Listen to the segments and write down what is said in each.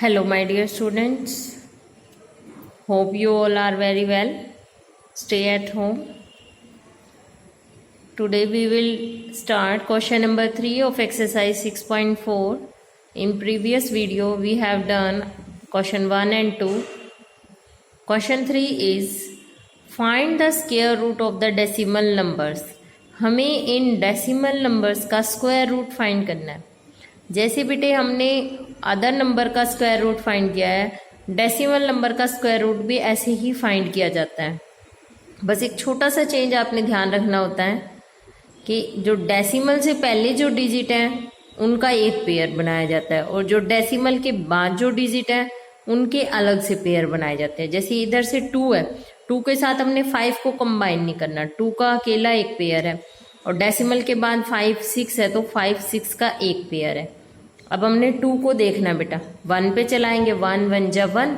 Hello, my dear students. Hope you all are very well. Stay at home. Today we will start question number 3 of exercise 6.4. In previous video we have done question 1 and 2. Question 3 is find the square root of the decimal numbers. हमें in decimal numbers का square root find करना है. जैसे बेटे हमने other number का square root find किया है, डेसिमल नंबर का स्क्वायर रूट भी ऐसे ही फाइंड किया जाता है. बस एक छोटा सा चेंज आपने ध्यान रखना होता है कि जो डेसिमल से पहले जो डिजिट हैं उनका एक पेयर बनाया जाता है और जो डेसिमल के बाद जो डिजिट हैं उनके अलग से पेयर बनाए जाते हैं. जैसे इधर से 2 है, 2 के साथ हमने 5 को कंबाइन नहीं करना, 2 का अकेला एक पेयर है. और डेसिमल के बाद 5 6 है तो 5 6 का एक पेयर है. अब हमने 2 को देखना बेटा, 1 पे चलाएंगे, 1 1 जा 1,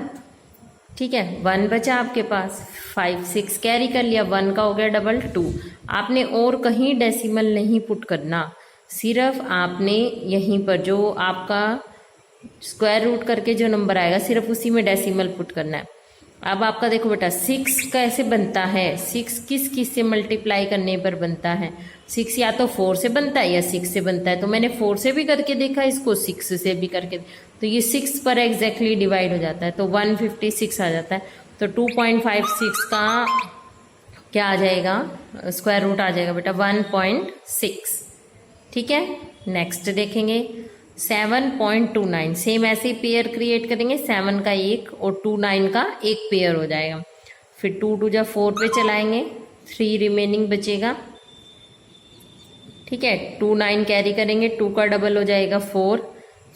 ठीक है, 1 बचा आपके पास, 5 6 कैरी कर लिया, 1 का हो गया डबल 2. आपने और कहीं डेसिमल नहीं पुट करना, सिर्फ आपने यहीं पर जो आपका स्क्वायर रूट करके जो नंबर आएगा सिर्फ उसी में डेसिमल पुट करना है. अब आपका देखो बेटा 6 कैसे बनता है, 6 किस किस से मल्टीप्लाई करने पर बनता है. 6 या तो 4 से बनता है या 6 से बनता है. तो मैंने 4 से भी करके देखा, इसको 6 से भी करके, तो ये 6 पर एग्जैक्टली डिवाइड हो जाता है तो 156 आ जाता है. तो 2.56 का क्या आ जाएगा, स्क्वायर रूट आ जाएगा बेटा 1.6. ठीक है, नेक्स्ट देखेंगे 7.29. सेम ऐसे ही पेयर क्रिएट करेंगे, 7 का एक और 29 का एक पेयर हो जाएगा. फिर 2 2 जा 4 पे चलाएंगे, 3 रिमेनिंग बचेगा. ठीक है, 2 9 कैरी करेंगे, 2 का डबल हो जाएगा 4.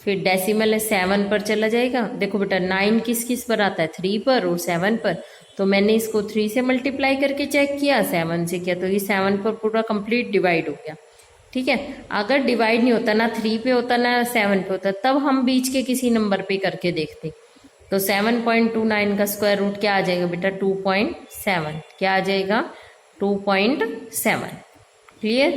फिर डेसिमल है 7 पर चला जाएगा. देखो बेटा 9 किस किस पर आता है, 3 पर और 7 पर. तो मैंने इसको 3 से मल्टीप्लाई करके चेक किया, 7 से किया, तो ये 7 पर पूरा कंप्लीट डिवाइड हो गया. ठीक है, अगर डिवाइड नहीं होता, ना 3 पे होता ना 7 पे होता, तब हम बीच के किसी नंबर पे करके देखते. तो 7.29 का स्क्वायर रूट क्या आ जाएगा बेटा 2.7. क्या आ जाएगा 2.7. क्लियर.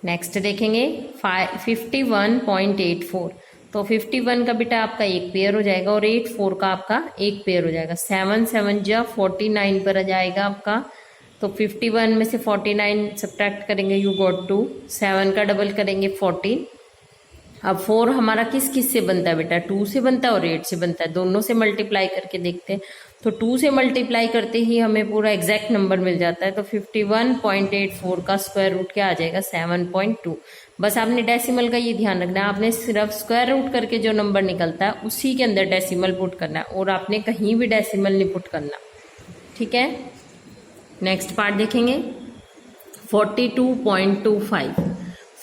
नेक्स्ट देखेंगे 51.84. तो 51 का बेटा आपका एक पेयर हो जाएगा और 84 का आपका एक पेयर हो जाएगा. 7 7 जा 49 पर आ जाएगा आपका. तो 51 में से 49 सब्ट्रैक्ट करेंगे, यू गॉट 2. 7 का डबल करेंगे 14. अब 4 हमारा किस किस से बनता है बेटा, 2 से बनता है और 8 से बनता है. दोनों से मल्टीप्लाई करके देखते हैं. तो 2 से मल्टीप्लाई करते ही हमें पूरा एग्जैक्ट नंबर मिल जाता है. तो 51.84 का स्क्वायर रूट क्या आ जाएगा 7.2. बस आपने डेसिमल का ये ध्यान रखना है, आपने सिर्फ स्क्वायर रूट करके जो नंबर निकलता है उसी के अंदर डेसिमल पुट करना है और आपने कहीं भी डेसिमल नहीं पुट करना. ठीक है, नेक्स्ट पार्ट देखेंगे 42.25.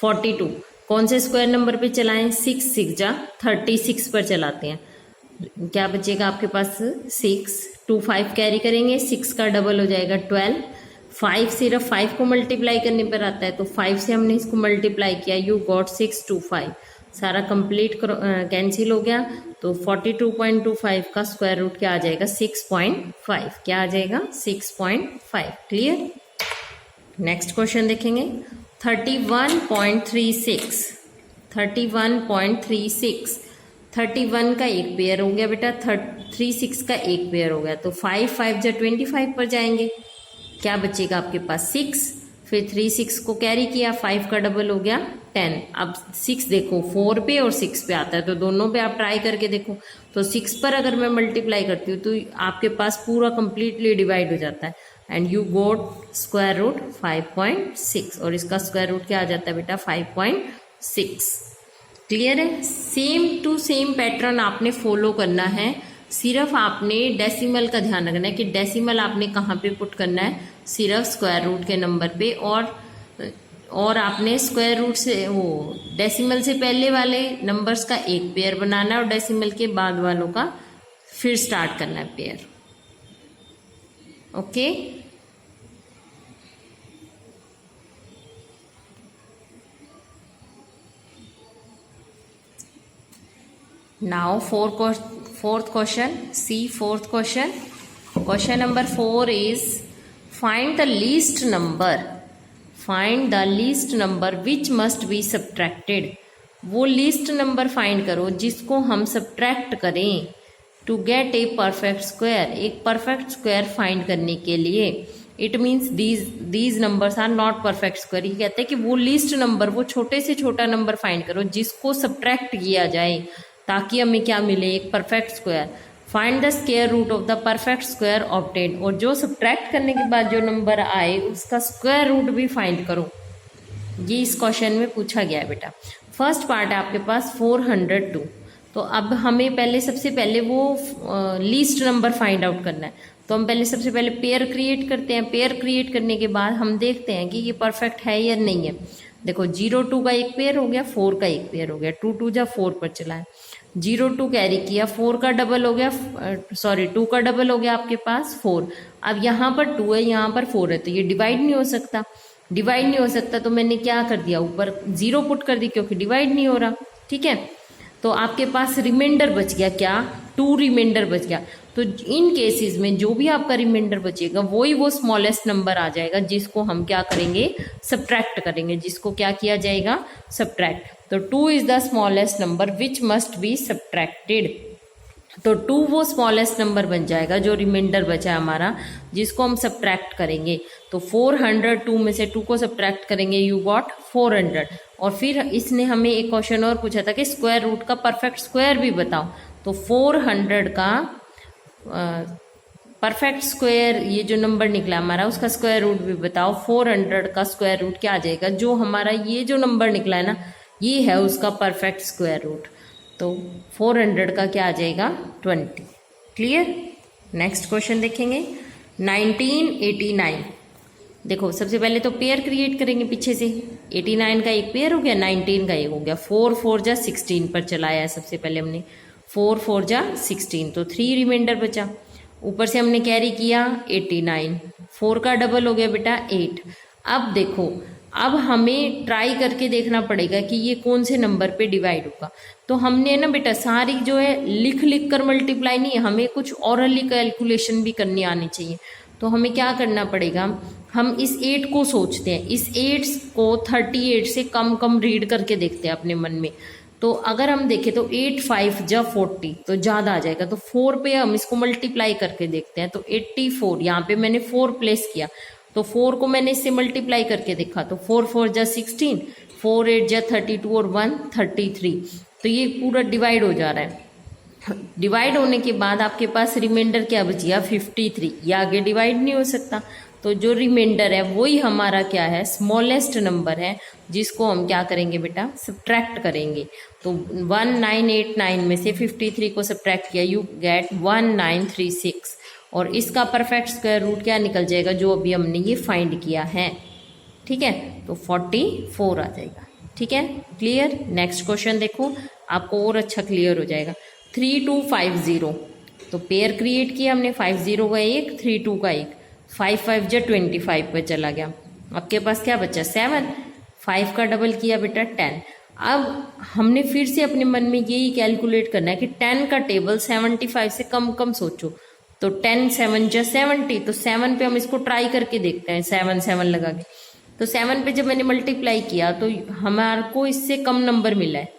42 कौन से स्क्वायर नंबर पे चलाएं, 6 6 जा 36 पर चलाते हैं. क्या बचेगा आपके पास 6. 2 5 कैरी करेंगे, 6 का डबल हो जाएगा 12. 5 सिर्फ 5 को मल्टीप्लाई करने पर आता है तो 5 से हमने इसको मल्टीप्लाई किया, यू गॉट 625. सारा कंप्लीट कैंसिल हो गया. तो 42.25 का स्क्वायर रूट क्या आ जाएगा 6.5. क्या आ जाएगा 6.5. क्लियर. नेक्स्ट क्वेश्चन देखेंगे 31.36. 31.36. 31 का एक पेयर हो गया बेटा, 36 का एक पेयर हो गया. तो 5 5 जा 25 पर जाएंगे, क्या बचेगा आपके पास 6. फिर 3 6 को कैरी किया, 5 का डबल हो गया 10. अब 6 देखो 4 पे और 6 पे आता है तो दोनों पे आप ट्राई करके देखो. तो 6 पर अगर मैं मल्टीप्लाई करती हूँ तो आपके पास पूरा कंप्लीटली डिवाइड हो जाता है and you got square root 5.6 और इसका स्क्वायर रूट क्या आ जाता है बेटा 5.6. क्लियर है. सेम टू सेम पैटर्न आपने फॉलो करना है, सिर्फ आपने डेसिमल का ध्यान रखना है कि डेसिमल आपने कहाँ पे पुट करना है, सिर्फ स्क्वायर रूट के नंबर पे. और आपने स्क्वायर रूट से वो डेसिमल से पहले वाले नंबर्स का एक पेयर बनाना है और डेसिमल के बाद वालों का फिर स्टार्ट करना है pair. Okay. Now fourth question. See fourth question. Question number 4 is find the least number which must be subtracted वो लीस्ट नंबर फाइंड करो जिसको हम सब्ट्रैक्ट करें to get a perfect square. एक परफेक्ट स्क्वायर फाइंड करने के लिए it means these numbers are not perfect square. ये कहते हैं कि वो लीस्ट नंबर, वो छोटे से छोटा नंबर फाइंड करो जिसको सब्ट्रैक्ट किया जाए ताकि हमें क्या मिले, एक perfect square. Find the square root of the perfect square obtained, और जो सब्ट्रैक्ट करने के बाद जो नंबर आए उसका स्क्वायर रूट भी फाइंड करो। ये इस क्वेश्चन में पूछा गया है बेटा। फर्स्ट पार्ट है आपके पास 402। तो अब हमें पहले सबसे पहले वो लीस्ट नंबर फाइंड आउट करना है। तो हम पहले सबसे पहले पेयर क्रिएट करते हैं। पेयर क्रिएट करने के बाद हम देखते हैं कि ये परफेक्ट है या नहीं है। देखो 0 2 का एक पेयर हो गया, 4 का एक पेयर हो गया, 2 2 जा 4 पर चला है। 0 2 कैरी किया, 4 का डबल हो गया, 2 का डबल हो गया आपके पास 4। अब यहाँ पर 2 है, यहाँ पर 4 है, तो ये डिवाइड नहीं हो सकता। डिवाइड नहीं हो सकता तो मैंने क्या कर दिया, ऊपर 0 पुट कर दी क्योंकि डिवाइड नहीं हो रहा। ठीक है, तो आपके पास रिमाइंडर बच गया, क्या 2 रिमाइंडर बच गया। तो इन केसेस में जो भी आपका रिमाइंडर बचेगा वही वो स्मॉलेस्ट नंबर आ जाएगा जिसको हम क्या करेंगे, सब्ट्रैक्ट करेंगे। जिसको क्या किया जाएगा, सब्ट्रैक्ट। तो 2 is the smallest number which must be subtracted. तो 2 वो स्मॉलेस्ट नंबर बन जाएगा जो रिमाइंडर बचा है हमारा, जिसको हम सब्ट्रैक्ट करेंगे। तो 402 में से 2 को सब्ट्रैक्ट करेंगे, यू गॉट 400। और फिर इसने हमें एक क्वेश्चन और पूछा था कि स्क्वायर रूट का परफेक्ट स्क्वायर भी बताओ। तो 400 का परफेक्ट स्क्वायर, ये जो नंबर निकला हमारा उसका स्क्वायर रूट भी बताओ। 400 का स्क्वायर रूट क्या आ जाएगा, जो हमारा ये जो नंबर निकला है ना, ये है उसका परफेक्ट स्क्वायर रूट। तो 400 का क्या आ जाएगा, 20। क्लियर। नेक्स्ट क्वेश्चन देखेंगे 1989। देखो सबसे पहले तो पेयर क्रिएट करेंगे पीछे से। 89 का एक पेयर हो गया, 19 का एक हो गया। 4 4 जा 16 पर चलाया है सबसे पहले हमने। 4 4 जा 16, तो 3 रिमाइंडर बचा। ऊपर से हमने कैरी किया 89, 4 का डबल हो गया बेटा 8। अब देखो, अब हमें ट्राई करके देखना पड़ेगा कि ये कौन से नंबर पे डिवाइड होगा। तो हमने ना बेटा सारी जो है लिख लिख कर मल्टीप्लाई नहीं है, हमें कुछ ऑरली कैलकुलेशन भी करनी आनी चाहिए। तो हमें क्या करना पड़ेगा, हम इस 8 को सोचते हैं, इस 8 को 38 से कम कम रीड करके देखते हैं अपने मन में। तो अगर हम देखें तो 8 5 जा 40, तो ज़्यादा आ जाएगा। तो 4 पे हम इसको मल्टीप्लाई करके देखते हैं। तो 84, यहाँ पे मैंने 4 प्लेस किया, तो 4 को मैंने इससे मल्टीप्लाई करके देखा। तो 4 4 जा 16, 4 8 जा 32 और 1 33। तो ये पूरा डिवाइड हो जा रहा है। डिवाइड होने के बाद आपके पास रिमाइंडर क्या बच गया, 53। ये आगे डिवाइड नहीं हो सकता। तो जो रिमाइंडर है वही हमारा क्या है, स्मॉलेस्ट नंबर है, जिसको हम क्या करेंगे बेटा, सब्ट्रैक्ट करेंगे। तो 1989 में से 53 को सब्ट्रैक्ट किया, यू गेट 1936। और इसका परफेक्ट स्क्वायर रूट क्या निकल जाएगा, जो अभी हमने ये फाइंड किया है। ठीक है, तो 44 आ जाएगा। ठीक है, क्लियर। नेक्स्ट क्वेश्चन देखो, आपको और अच्छा क्लियर हो जाएगा। 3250, तो पेयर क्रिएट किया हमने, 50 का एक, 32 का एक, 5 5 जा 25 पे चला गया। आपके पास क्या बचा, 7। 5 का डबल किया बेटा 10। अब हमने फिर से अपने मन में यही कैलकुलेट करना है कि 10 का टेबल 75 से कम कम सोचो। तो 10 7 जा 70, तो 7 पे हम इसको ट्राई करके देखते हैं, 7 7 लगा के। तो 7 पे जब मैंने मल्टीप्लाई किया तो हमारे को इससे कम नंबर मिला है,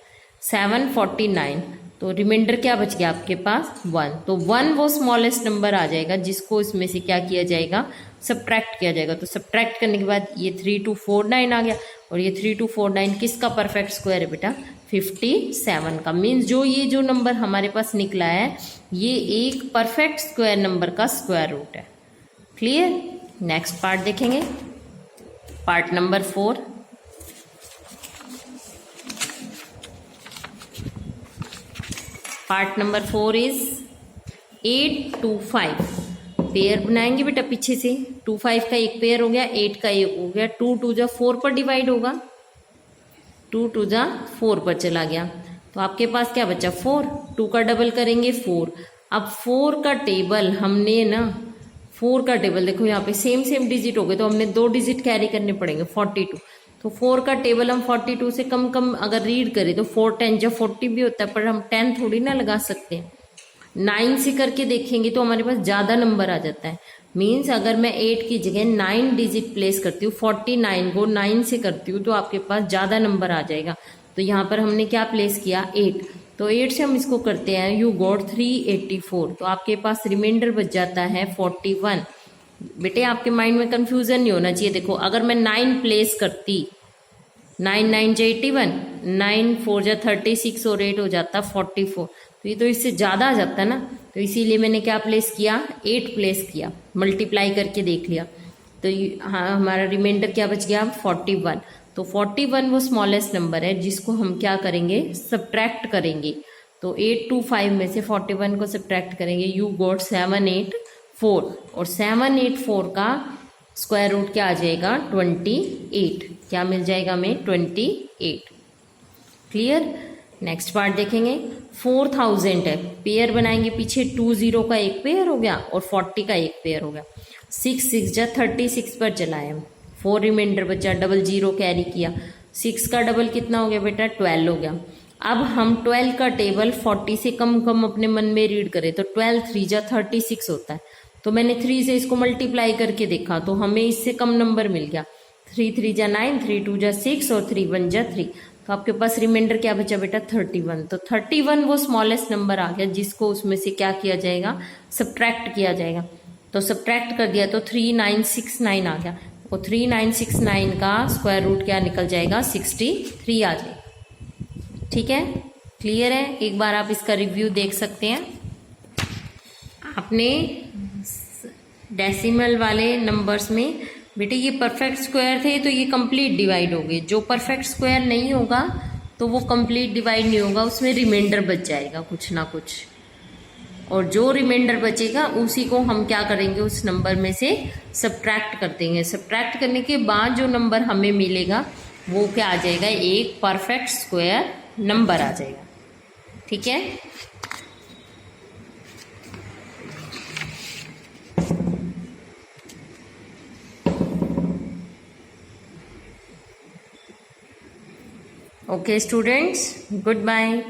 749। तो रिमाइंडर क्या बच गया आपके पास, 1। तो 1 वो स्मॉलेस्ट नंबर आ जाएगा जिसको इसमें से क्या किया जाएगा, सब्ट्रैक्ट किया जाएगा। तो सब्ट्रैक्ट करने के बाद ये 3249 आ गया। और ये 3249 किसका परफेक्ट स्क्वायर है बेटा, 57 का। मीन्स जो नंबर हमारे पास निकला है ये एक परफेक्ट स्क्वायर नंबर का स्क्वायर रूट है। क्लियर। नेक्स्ट पार्ट देखेंगे, part number 4। Part number 4 is 825। Pair बनाएंगे बेटा पीछे से। 25 का एक पेयर हो गया, 8 का एक हो गया, 2 2 जा 4 पर डिवाइड होगा, 2 2 जा 4 पर चला गया। तो आपके पास क्या बचा, 4। 2 का डबल करेंगे 4। अब 4 का टेबल हमने ना, 4 का टेबल देखो यहाँ पे सेम डिजिट हो गए, तो हमने 2 डिजिट कैरी करने पड़ेंगे, 42। तो 4 का टेबल हम 42 से कम कम अगर रीड करें तो 4 10 जा 40 भी होता है, पर हम 10 थोड़ी ना लगा सकते हैं। 9 से करके देखेंगे तो हमारे पास ज़्यादा नंबर आ जाता है। मीन्स अगर मैं 8 की जगह 9 डिजिट प्लेस करती हूँ, 49 को 9 से करती हूँ, तो आपके पास ज़्यादा नंबर आ जाएगा। तो यहाँ पर हमने क्या प्लेस किया 8, तो 8 से हम इसको करते हैं यू गॉट 384, तो आपके पास रिमाइंडर बच जाता है 41। बेटे आपके माइंड में कंफ्यूजन नहीं होना चाहिए। देखो अगर मैं 9 प्लेस करती, 9 9 जा 81, 9 4 जा 36 और 8 हो जाता 44, तो ये तो इससे ज़्यादा आ जाता है ना, तो इसीलिए मैंने क्या प्लेस किया 8 प्लेस किया, मल्टीप्लाई करके देख लिया, तो हाँ हमारा रिमाइंडर क्या बच गया 41। तो 41 वो स्मॉलेस्ट नंबर है जिसको हम क्या करेंगे सब्ट्रैक्ट करेंगे। तो 825 में से 41 को सब्ट्रैक्ट करेंगे, यू गॉट 784, और 784 का स्क्वायर रूट क्या आ जाएगा 28, क्या मिल जाएगा हमें 28। क्लियर। नेक्स्ट पार्ट देखेंगे 4000 है, पेयर बनाएंगे पीछे, 20 का एक पेयर हो गया और 40 का एक पेयर हो गया, 6 6 जा 36 पर चलाए हम, 4 रिमाइंडर बचा, डबल 0 कैरी किया, 6 का डबल कितना हो गया बेटा 12 हो गया। अब हम 12 का टेबल 40 से कम कम अपने मन में रीड करें तो 12 3 जा 36 होता है, तो मैंने 3 से इसको मल्टीप्लाई करके देखा तो हमें इससे कम नंबर मिल गया, 3 3 जा 9, 3 2 जा 6 और 3 1 जा 3, तो आपके पास रिमाइंडर क्या बचा बेटा 31। तो 31 वो स्मॉलेस्ट नंबर आ गया जिसको उसमें से क्या किया जाएगा सब्ट्रैक्ट किया जाएगा, तो सब्ट्रैक्ट कर दिया तो 3969 आ गया, वो 3969 का स्क्वायर रूट क्या निकल जाएगा 63 आ जाएगा। ठीक है, क्लियर है। एक बार आप इसका रिव्यू देख सकते हैं। आपने डेसिमल वाले नंबर्स में बेटे ये परफेक्ट स्क्वायर थे तो ये कंप्लीट डिवाइड हो गए, जो परफेक्ट स्क्वायर नहीं होगा तो वो कंप्लीट डिवाइड नहीं होगा, उसमें रिमाइंडर बच जाएगा कुछ ना कुछ, और जो रिमाइंडर बचेगा उसी को हम क्या करेंगे उस नंबर में से सब्ट्रैक्ट कर देंगे। सब्ट्रैक्ट करने के बाद जो नंबर हमें मिलेगा वो क्या आ जाएगा एक परफेक्ट स्क्वायर नंबर आ जाएगा। ठीक है, okay students, goodbye.